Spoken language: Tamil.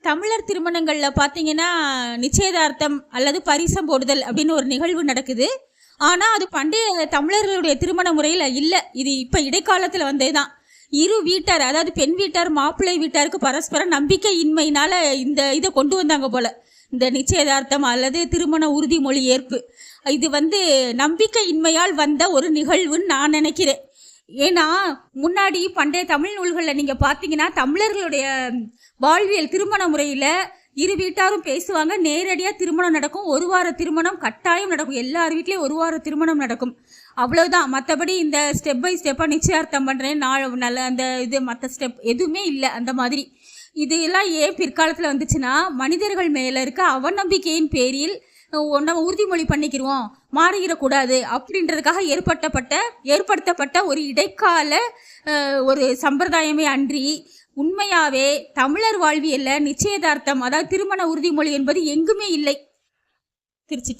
தமிழர் திருமணங்களில் பார்த்தீங்கன்னா நிச்சயதார்த்தம் அல்லது பரிசம் போடுதல் அப்படின்னு ஒரு நிகழ்வு நடக்குது. ஆனால் அது பண்டைய தமிழர்களுடைய திருமண முறையில் இல்லை. இது இப்போ இடைக்காலத்தில் வந்தே தான். இரு வீட்டார், அதாவது பெண் வீட்டார் மாப்பிள்ளை வீட்டாருக்கு பரஸ்பர நம்பிக்கை இன்மையினால இந்த இதை கொண்டு வந்தாங்க போல, இந்த நிச்சயதார்த்தம் அல்லது திருமண உறுதிமொழி ஏற்பு. இது நம்பிக்கை இன்மையால் வந்த ஒரு நிகழ்வுன்னு நான் நினைக்கிறேன். ஏன்னா முன்னாடி பண்டைய தமிழ் நூல்களில் நீங்கள் பார்த்தீங்கன்னா தமிழர்களுடைய வாழ்வியல் திருமண முறையில் இரு வீட்டாரும் பேசுவாங்க, நேரடியாக திருமணம் நடக்கும். ஒரு வார திருமணம் கட்டாயம் நடக்கும். எல்லார் வீட்லேயும் ஒரு வார திருமணம் நடக்கும், அவ்வளவுதான். மற்றபடி இந்த ஸ்டெப் பை ஸ்டெப்பாக நிச்சயார்த்தம் பண்ணுறேன் நல்ல அந்த இது மற்ற ஸ்டெப் எதுவுமே இல்லை. அந்த மாதிரி இது எல்லாம் ஏன் பிற்காலத்தில் வந்துச்சுன்னா மனிதர்கள் மேலே இருக்க அவநம்பிக்கையின் பேரில் நம்ம உறுதிமொழி பண்ணிக்கிடுவோம், மாறிடக்கூடாது அப்படின்றதுக்காக ஏற்படுத்தப்பட்ட ஒரு இடைக்கால ஒரு சம்பிரதாயமே அன்றி உண்மையாவே தமிழர் வாழ்வியல்ல நிச்சயதார்த்தம், அதாவது திருமண உறுதிமொழி என்பது எங்குமே இல்லை. திருச்சி.